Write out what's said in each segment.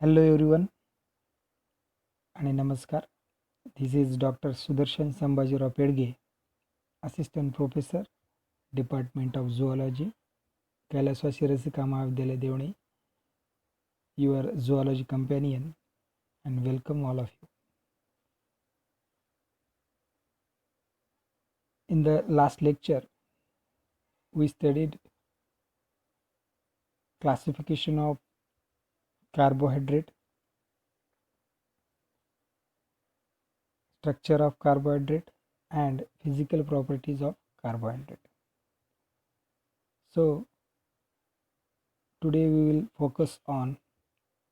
Hello everyone आणि नमस्कार. This is Dr. Sudarshan Sambajirao Pedge, Assistant Professor, Department of Zoology, Kailaswasi Rasika Mahavidyalaya Devani, your zoology companion, and welcome all of you. In the last lecture, we studied classification of carbohydrate, structure of carbohydrate, and physical properties of carbohydrate. So today we will focus on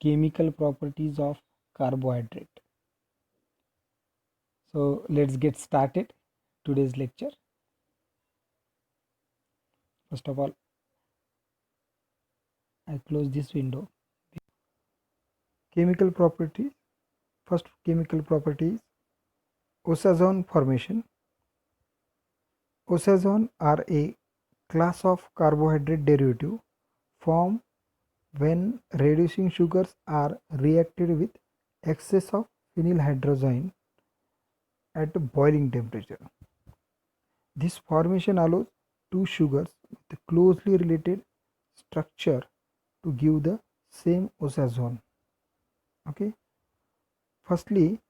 chemical properties of carbohydrate. So let's get started today's lecture. First of all, I close this window. Chemical properties. First chemical property is oxazone formation. Oxazone are a class of carbohydrate derivative formed when reducing sugars are reacted with excess of phenylhydrazine at boiling temperature. This formation allows two sugars with closely related structure to give the same oxazone. Okay. Firstly,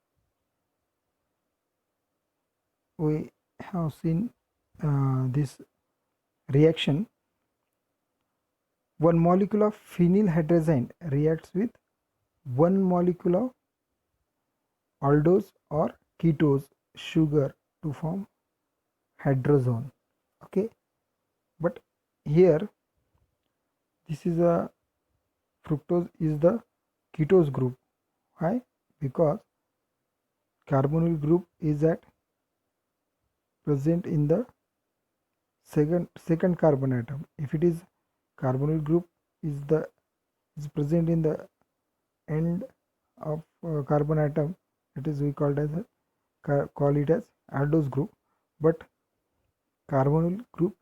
we have seen this reaction. One molecule of phenylhydrazine reacts with one molecule of aldose or ketose sugar to form hydrazone. Okay, but here this is a fructose is the ketose group. Why? Because carbonyl group is at present in the second carbon atom. If it is carbonyl group is present in the end of carbon atom, it is we called as call it as aldose group, but carbonyl group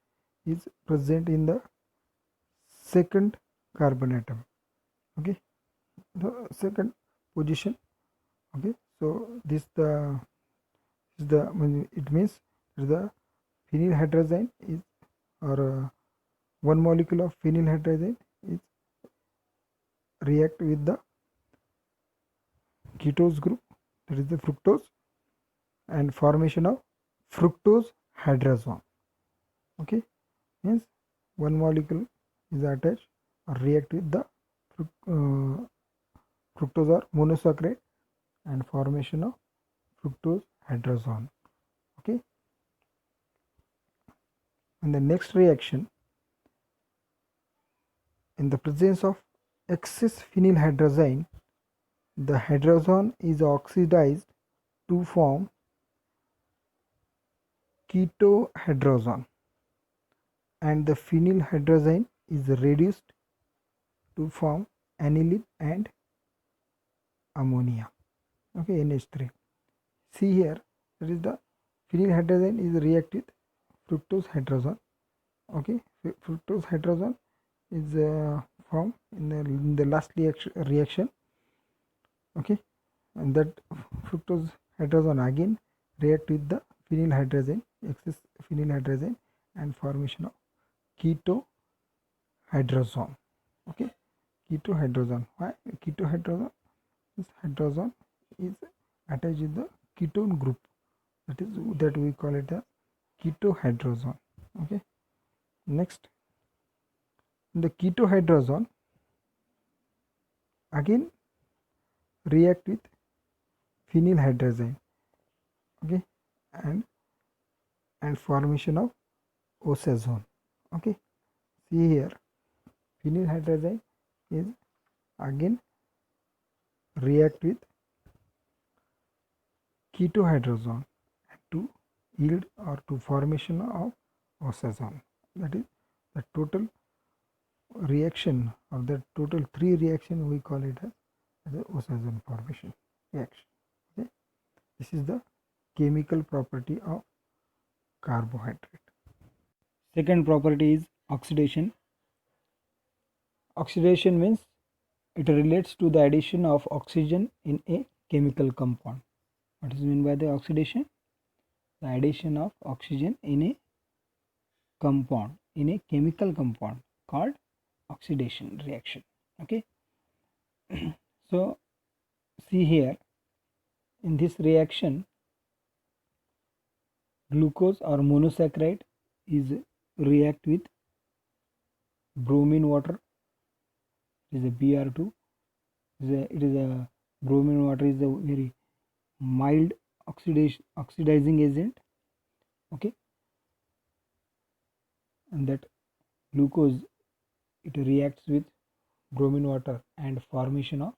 is present in the second carbon atom. Okay, the second position. Okay, so this is the it means the phenylhydrazine is or one molecule of phenylhydrazine is react with the ketose group, that is the fructose, and formation of fructose hydrazone. Okay, means one molecule is attached or react with the fructose or monosaccharide and formation of fructose hydrazone. Okay, and the next reaction, in the presence of excess phenylhydrazine, the hydrazone is oxidized to form ketohydrazone and the phenylhydrazine is reduced to form aniline and ammonia. Okay, NH3. See here, that is the phenylhydrazine is react with fructose hydrazone. Okay, fructose hydrazone is formed in the last reaction. Okay, and that fructose hydrazone again react with the phenylhydrazine, excess phenylhydrazine, and formation of ketohydrazone. Okay, ketohydrazone. Why ketohydrazone? This hydrazone is attached with the ketone group, that we call it as ketohydrazone. Okay, next, the ketohydrazone again react with phenylhydrazine. Okay, and formation of oxazone. Okay, see here, phenylhydrazine is again react with ketohydrazone to yield or to formation of oxazone. That is the total reaction of the total three reaction we call it as the oxazone formation reaction. Okay, this is the chemical property of carbohydrate. Second property is oxidation. Oxidation means it relates to the addition of oxygen in a chemical compound. What is meant by the oxidation? The addition of oxygen in a compound, in a chemical compound called oxidation reaction. Okay. So see here, in this reaction, glucose or monosaccharide is react with bromine water, is a Br2. It is a bromine water is a very mild oxidizing agent. Okay, and that glucose, it reacts with bromine water and formation of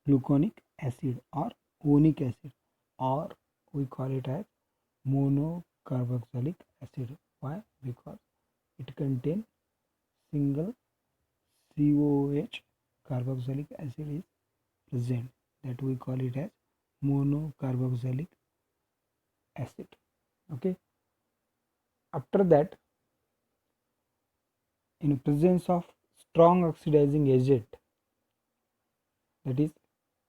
gluconic acid or onic acid, or we call it as monocarboxylic acid. Why? Because it contains single COOH carboxylic acid is present, that we call it as monocarboxylic acid. Okay, after that, in presence of strong oxidizing agent, that is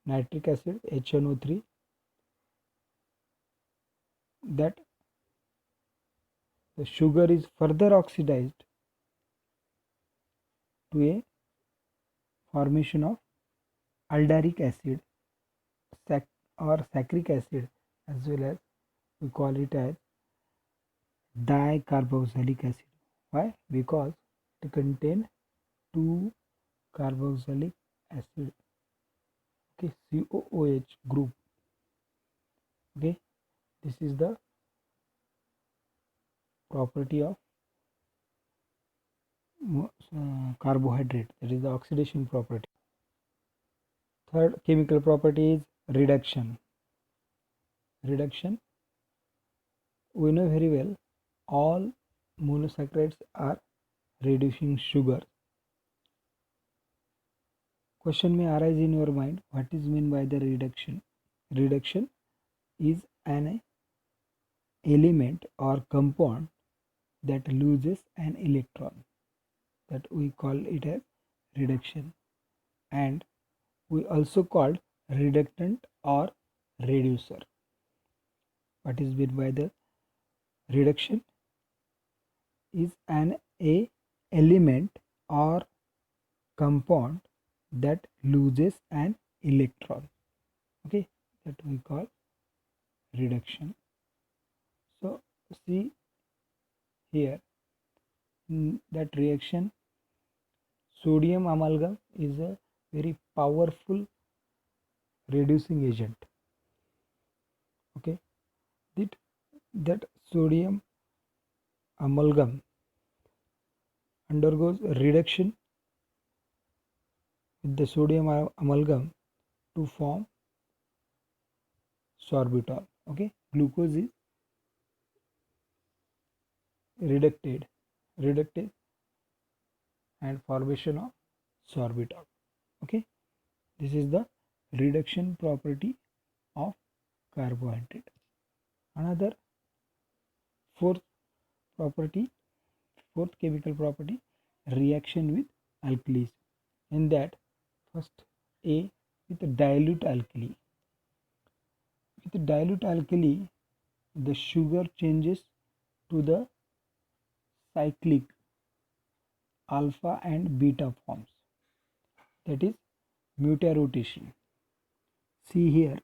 nitric acid HNO3, that the sugar is further oxidized to a formation of aldaric acid or saccharic acid, as well as we call it as dicarboxylic acid. Why? Because it contains two carboxylic acid, okay, COOH group. Okay, this is the property of carbohydrate, that is the oxidation property. Third chemical property is reduction. Reduction, we know very well, all monosaccharides are reducing sugar. Question may arise in your mind, what is meant by the reduction? Reduction is an element or compound that loses an electron, that we call it as reduction, and we also called reductant or reducer. What is meant by the reduction? Is an element or compound that loses an electron. Okay, that we call reduction. So see here, in that reaction, sodium amalgam is a very powerful reducing agent. Okay, that sodium amalgam undergoes reduction with the sodium amalgam to form sorbitol. Okay, glucose is reducted and formation of sorbitol. Okay, this is the reduction property of carbohydrate. Another fourth chemical property, reaction with alkalis. In that, first A, with dilute alkali. With dilute alkali, the sugar changes to the cyclic alpha and beta forms, that is mutarotation. See here,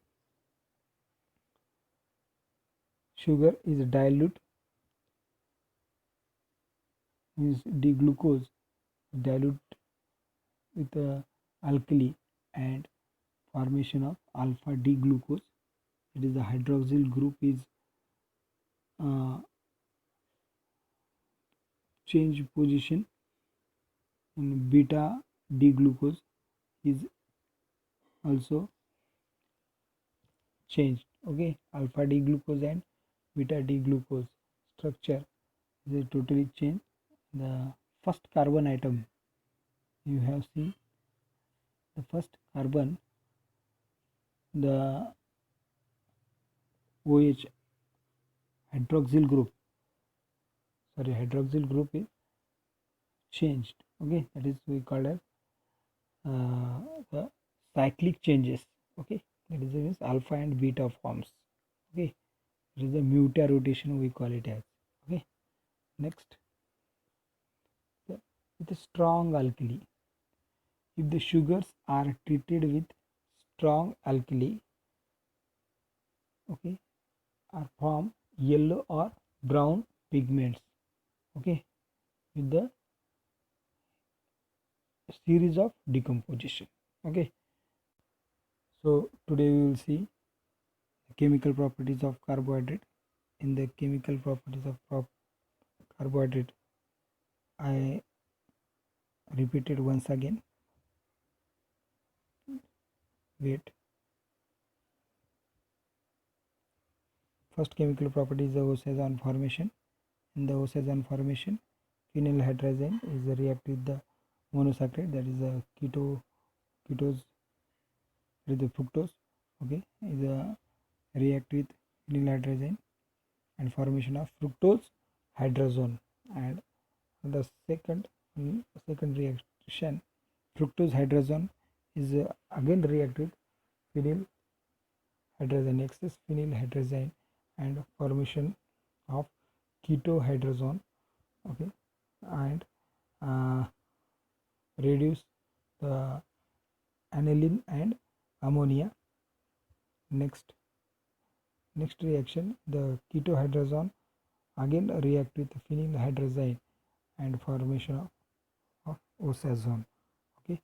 sugar is dilute, means D-glucose dilute with alkali and formation of alpha D glucose. It is the hydroxyl group is change position, and beta D glucose is also changed. Okay, alpha D glucose and beta D glucose structure is totally changed. The first carbon atom, you have seen the first carbon, the OH hydroxyl group is changed. Okay, that is we call as cyclic changes. Okay, that is means alpha and beta forms. Okay, it is the mutarotation we call it as. Okay, next, with a strong alkali. If the sugars are treated with strong alkali, okay, are form yellow or brown pigments. Okay, with the series of decomposition. Okay, so today we will see the chemical properties of carbohydrate. In the chemical properties of carbohydrate, I repeated once again. Wait. First chemical property is the O-Cation formation. In the O-Cation formation, phenyl hydrazine is react with the monosaccharide, that is the ketose, with the fructose. Okay, is react with phenyl hydrazine and formation of fructose hydrazone. And the second reaction, fructose hydrazone is again react with phenyl hydrazine, excess phenyl hydrazine, and formation of ketohydrazone. Okay, and reduce the aniline and ammonia. Next reaction, the ketohydrazone again react with phenyl hydrazine and formation of O-Cation. Okay,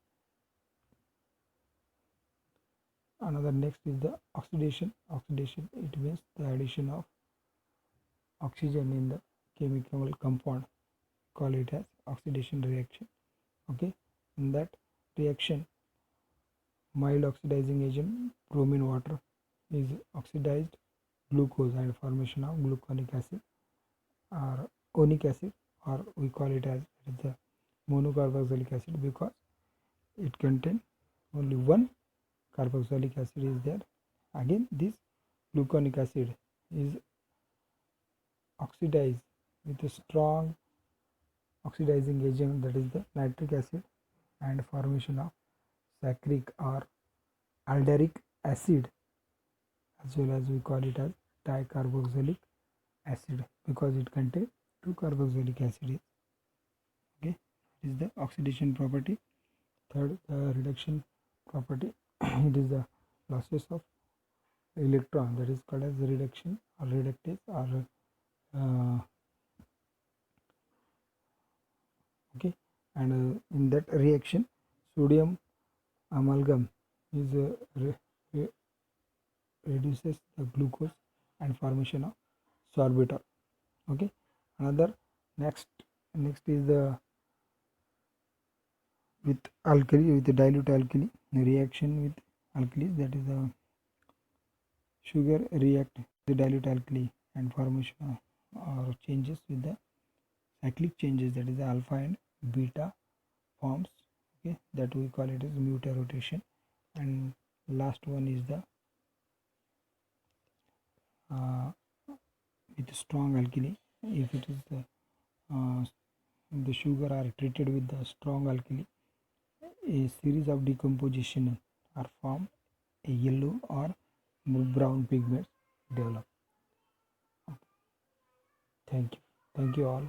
another next is the oxidation. It means the addition of oxygen in the chemical compound, call it as oxidation reaction. Okay, in that reaction, mild oxidizing agent bromine water is oxidized glucose and formation of gluconic acid or onic acid, or we call it as the monocarboxylic acid, because it contains only one carboxylic acid is there. Again, this gluconic acid is oxidized with a strong oxidizing agent, that is the nitric acid, and formation of saccharic or aldaric acid, as well as we call it as dicarboxylic acid, because it contains two carboxylic acids. Okay, it is the oxidation property. Third, the reduction property. It is the losses of electron, that is called as reduction or reductase, or okay, and in that reaction, sodium amalgam is reduces the glucose and formation of sorbitol. Okay, another next is the with alkali, with the dilute alkali, the reaction with alkali, that is the sugar react the dilute alkali and formation or changes with the cyclic changes, that is the alpha and beta forms. Okay, that we call it as mutarotation. And last one is the with strong alkali. If it is the sugar are treated with the strong alkali, a series of decomposition are formed, a yellow or brown pigments develop. Thank you all.